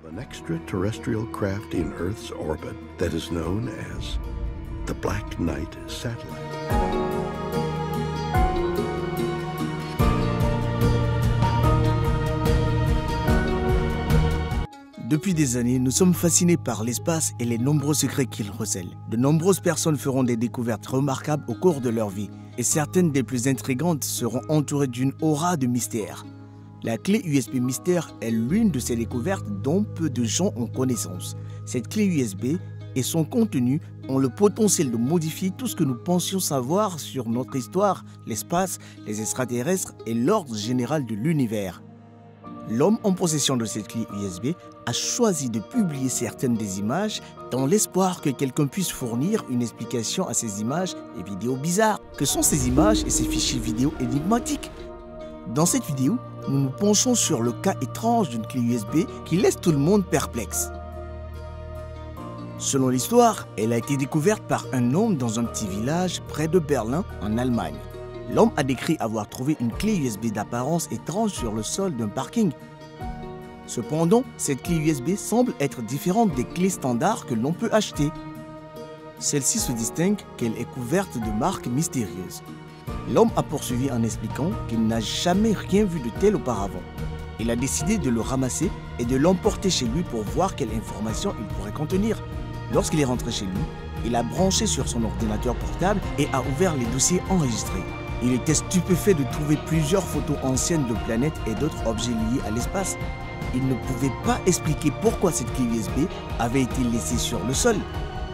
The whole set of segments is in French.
an extraterrestrial craft in Earth's orbit that is known as the Black Knight satellite. Depuis des années, nous sommes fascinés par l'espace et les nombreux secrets qu'il recèle. De nombreuses personnes feront des découvertes remarquables au cours de leur vie, et certaines des plus intrigantes seront entourées d'une aura de mystère. La clé USB mystère est l'une de ces découvertes dont peu de gens ont connaissance. Cette clé USB et son contenu ont le potentiel de modifier tout ce que nous pensions savoir sur notre histoire, l'espace, les extraterrestres et l'ordre général de l'univers. L'homme en possession de cette clé USB a choisi de publier certaines des images dans l'espoir que quelqu'un puisse fournir une explication à ces images et vidéos bizarres. Que sont ces images et ces fichiers vidéo énigmatiques? Dans cette vidéo, nous nous penchons sur le cas étrange d'une clé USB qui laisse tout le monde perplexe. Selon l'histoire, elle a été découverte par un homme dans un petit village près de Berlin, en Allemagne. L'homme a décrit avoir trouvé une clé USB d'apparence étrange sur le sol d'un parking. Cependant, cette clé USB semble être différente des clés standards que l'on peut acheter. Celle-ci se distingue qu'elle est couverte de marques mystérieuses. L'homme a poursuivi en expliquant qu'il n'a jamais rien vu de tel auparavant. Il a décidé de le ramasser et de l'emporter chez lui pour voir quelle information il pourrait contenir. Lorsqu'il est rentré chez lui, il a branché sur son ordinateur portable et a ouvert les dossiers enregistrés. Il était stupéfait de trouver plusieurs photos anciennes de planètes et d'autres objets liés à l'espace. Il ne pouvait pas expliquer pourquoi cette clé USB avait été laissée sur le sol,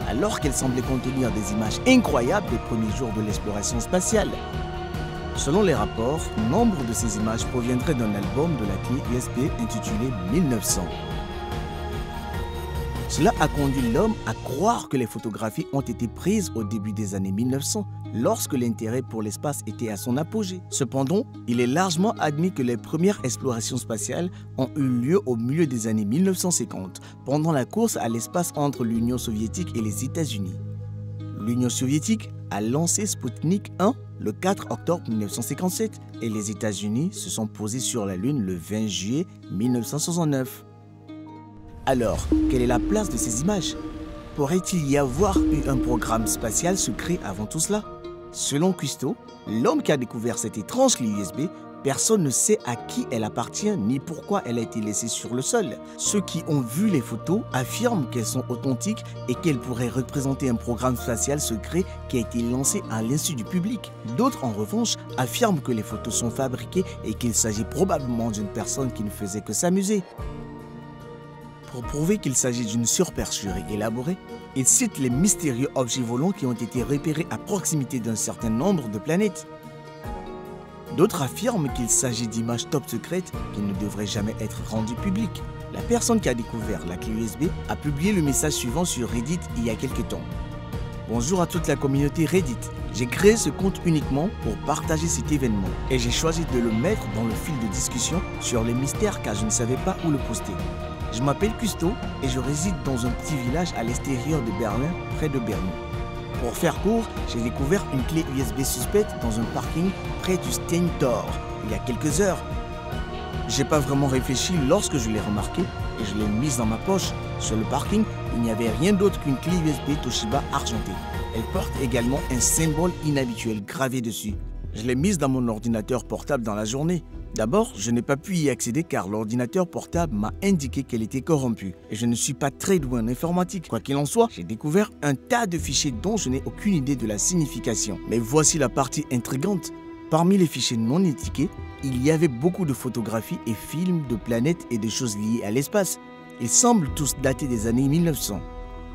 alors qu'elle semblait contenir des images incroyables des premiers jours de l'exploration spatiale. Selon les rapports, nombre de ces images proviendraient d'un album de la clé USB intitulé 1900. Cela a conduit l'homme à croire que les photographies ont été prises au début des années 1900, lorsque l'intérêt pour l'espace était à son apogée. Cependant, il est largement admis que les premières explorations spatiales ont eu lieu au milieu des années 1950, pendant la course à l'espace entre l'Union soviétique et les États-Unis. L'Union soviétique a lancé Sputnik 1 le 4 octobre 1957 et les États-Unis se sont posés sur la Lune le 20 juillet 1969. Alors, quelle est la place de ces images? Pourrait-il y avoir eu un programme spatial secret avant tout cela? Selon Cousteau, l'homme qui a découvert cette étrange clé USB, personne ne sait à qui elle appartient ni pourquoi elle a été laissée sur le sol. Ceux qui ont vu les photos affirment qu'elles sont authentiques et qu'elles pourraient représenter un programme spatial secret qui a été lancé à l'insu du public. D'autres, en revanche, affirment que les photos sont fabriquées et qu'il s'agit probablement d'une personne qui ne faisait que s'amuser. Pour prouver qu'il s'agit d'une supercherie élaborée, il cite les mystérieux objets volants qui ont été repérés à proximité d'un certain nombre de planètes. D'autres affirment qu'il s'agit d'images top secrètes qui ne devraient jamais être rendues publiques. La personne qui a découvert la clé USB a publié le message suivant sur Reddit il y a quelques temps. Bonjour à toute la communauté Reddit. J'ai créé ce compte uniquement pour partager cet événement et j'ai choisi de le mettre dans le fil de discussion sur les mystères car je ne savais pas où le poster. Je m'appelle Cousteau et je réside dans un petit village à l'extérieur de Berlin, près de Berlin. Pour faire court, j'ai découvert une clé USB suspecte dans un parking près du Steintor il y a quelques heures. J'ai pas vraiment réfléchi lorsque je l'ai remarqué et je l'ai mise dans ma poche. Sur le parking, il n'y avait rien d'autre qu'une clé USB Toshiba argentée. Elle porte également un symbole inhabituel gravé dessus. Je l'ai mise dans mon ordinateur portable dans la journée. D'abord, je n'ai pas pu y accéder car l'ordinateur portable m'a indiqué qu'elle était corrompue et je ne suis pas très doué en informatique. Quoi qu'il en soit, j'ai découvert un tas de fichiers dont je n'ai aucune idée de la signification. Mais voici la partie intrigante. Parmi les fichiers non étiquetés, il y avait beaucoup de photographies et films de planètes et de choses liées à l'espace. Ils semblent tous dater des années 1900.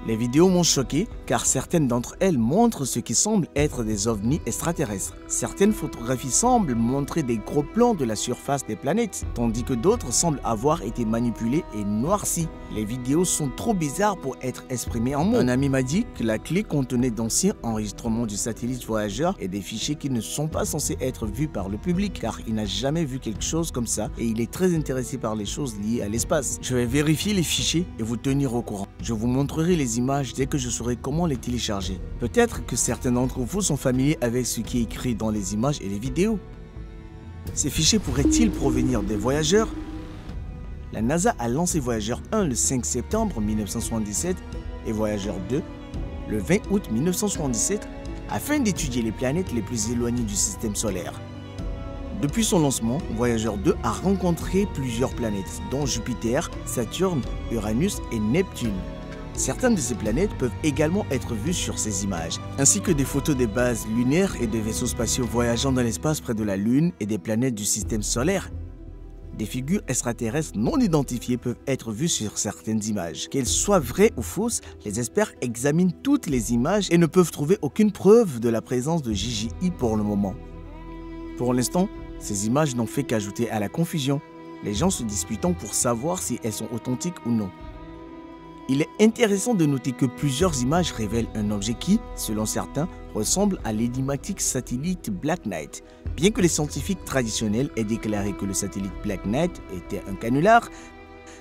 Les vidéos m'ont choqué car certaines d'entre elles montrent ce qui semble être des ovnis extraterrestres. Certaines photographies semblent montrer des gros plans de la surface des planètes, tandis que d'autres semblent avoir été manipulées et noircies. Les vidéos sont trop bizarres pour être exprimées en mots. Un ami m'a dit que la clé contenait d'anciens enregistrements du satellite Voyager et des fichiers qui ne sont pas censés être vus par le public car il n'a jamais vu quelque chose comme ça et il est très intéressé par les choses liées à l'espace. Je vais vérifier les fichiers et vous tenir au courant. Je vous montrerai les images dès que je saurai comment les télécharger. Peut-être que certains d'entre vous sont familiers avec ce qui est écrit dans les images et les vidéos. Ces fichiers pourraient-ils provenir des voyageurs? la NASA a lancé Voyager 1 le 5 septembre 1977 et Voyager 2 le 20 août 1977 afin d'étudier les planètes les plus éloignées du système solaire. Depuis son lancement, Voyager 2 a rencontré plusieurs planètes, dont Jupiter, Saturne, Uranus et Neptune. Certaines de ces planètes peuvent également être vues sur ces images, ainsi que des photos des bases lunaires et de vaisseaux spatiaux voyageant dans l'espace près de la Lune et des planètes du système solaire. Des figures extraterrestres non identifiées peuvent être vues sur certaines images. Qu'elles soient vraies ou fausses, les experts examinent toutes les images et ne peuvent trouver aucune preuve de la présence de JJI pour le moment. Pour l'instant, ces images n'ont fait qu'ajouter à la confusion, les gens se disputant pour savoir si elles sont authentiques ou non. Il est intéressant de noter que plusieurs images révèlent un objet qui, selon certains, ressemble à l'énigmatique satellite Black Knight. Bien que les scientifiques traditionnels aient déclaré que le satellite Black Knight était un canular,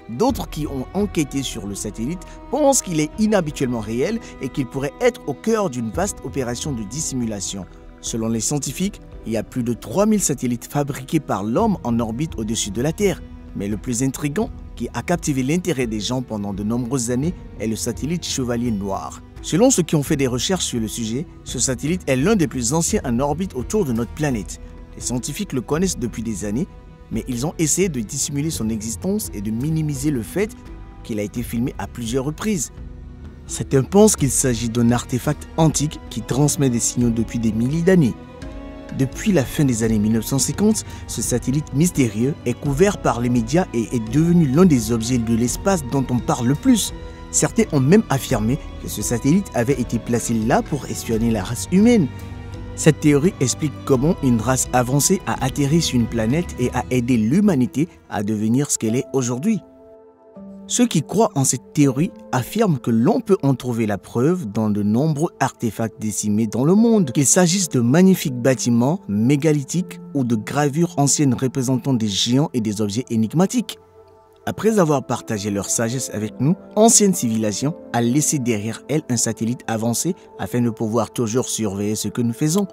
d'autres qui ont enquêté sur le satellite pensent qu'il est inhabituellement réel et qu'il pourrait être au cœur d'une vaste opération de dissimulation. Selon les scientifiques, il y a plus de 3000 satellites fabriqués par l'homme en orbite au-dessus de la Terre. Mais le plus intriguant, qui a captivé l'intérêt des gens pendant de nombreuses années, est le satellite Chevalier Noir. Selon ceux qui ont fait des recherches sur le sujet, ce satellite est l'un des plus anciens en orbite autour de notre planète. Les scientifiques le connaissent depuis des années, mais ils ont essayé de dissimuler son existence et de minimiser le fait qu'il a été filmé à plusieurs reprises. Certains pensent qu'il s'agit d'un artefact antique qui transmet des signaux depuis des milliers d'années. Depuis la fin des années 1950, ce satellite mystérieux est couvert par les médias et est devenu l'un des objets de l'espace dont on parle le plus. Certains ont même affirmé que ce satellite avait été placé là pour espionner la race humaine. Cette théorie explique comment une race avancée a atterri sur une planète et a aidé l'humanité à devenir ce qu'elle est aujourd'hui. Ceux qui croient en cette théorie affirment que l'on peut en trouver la preuve dans de nombreux artefacts décimés dans le monde, qu'il s'agisse de magnifiques bâtiments mégalithiques ou de gravures anciennes représentant des géants et des objets énigmatiques. Après avoir partagé leur sagesse avec nous, Ancienne Civilisation a laissé derrière elle un satellite avancé afin de pouvoir toujours surveiller ce que nous faisons.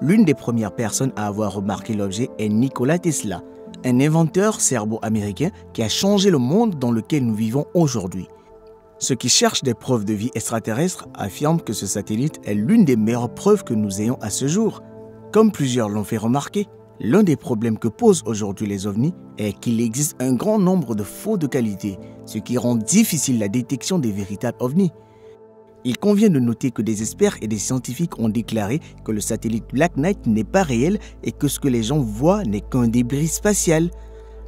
L'une des premières personnes à avoir remarqué l'objet est Nikola Tesla, un inventeur serbo-américain qui a changé le monde dans lequel nous vivons aujourd'hui. Ceux qui cherchent des preuves de vie extraterrestre affirment que ce satellite est l'une des meilleures preuves que nous ayons à ce jour. Comme plusieurs l'ont fait remarquer, l'un des problèmes que posent aujourd'hui les ovnis est qu'il existe un grand nombre de faux de qualité, ce qui rend difficile la détection des véritables ovnis. Il convient de noter que des experts et des scientifiques ont déclaré que le satellite Black Knight n'est pas réel et que ce que les gens voient n'est qu'un débris spatial.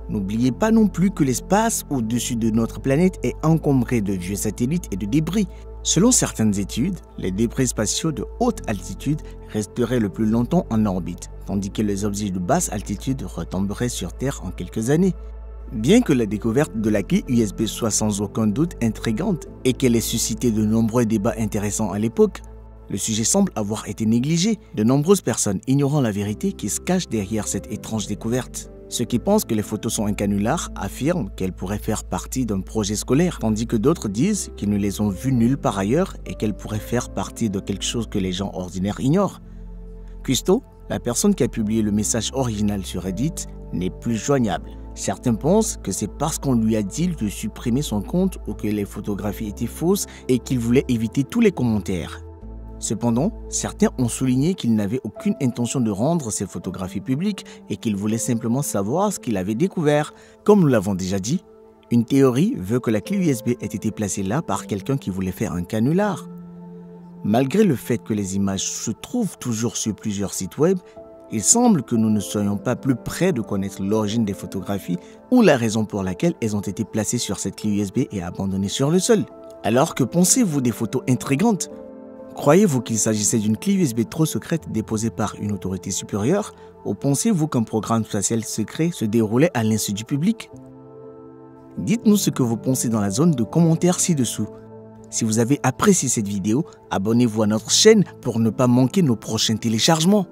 N'oubliez pas non plus que l'espace au-dessus de notre planète est encombré de vieux satellites et de débris. Selon certaines études, les débris spatiaux de haute altitude resteraient le plus longtemps en orbite, tandis que les objets de basse altitude retomberaient sur Terre en quelques années. Bien que la découverte de la clé USB soit sans aucun doute intrigante et qu'elle ait suscité de nombreux débats intéressants à l'époque, le sujet semble avoir été négligé. De nombreuses personnes ignorant la vérité qui se cache derrière cette étrange découverte. Ceux qui pensent que les photos sont un canular affirment qu'elles pourraient faire partie d'un projet scolaire, tandis que d'autres disent qu'ils ne les ont vues nulle part ailleurs et qu'elles pourraient faire partie de quelque chose que les gens ordinaires ignorent. Custo, la personne qui a publié le message original sur Reddit, n'est plus joignable. Certains pensent que c'est parce qu'on lui a dit de supprimer son compte ou que les photographies étaient fausses et qu'il voulait éviter tous les commentaires. Cependant, certains ont souligné qu'il n'avait aucune intention de rendre ces photographies publiques et qu'il voulait simplement savoir ce qu'il avait découvert. Comme nous l'avons déjà dit, une théorie veut que la clé USB ait été placée là par quelqu'un qui voulait faire un canular. Malgré le fait que les images se trouvent toujours sur plusieurs sites web, il semble que nous ne soyons pas plus près de connaître l'origine des photographies ou la raison pour laquelle elles ont été placées sur cette clé USB et abandonnées sur le sol. Alors que pensez-vous des photos intrigantes? Croyez-vous qu'il s'agissait d'une clé USB trop secrète déposée par une autorité supérieure ou pensez-vous qu'un programme spatial secret se déroulait à l'insu du public? Dites-nous ce que vous pensez dans la zone de commentaires ci-dessous. Si vous avez apprécié cette vidéo, abonnez-vous à notre chaîne pour ne pas manquer nos prochains téléchargements.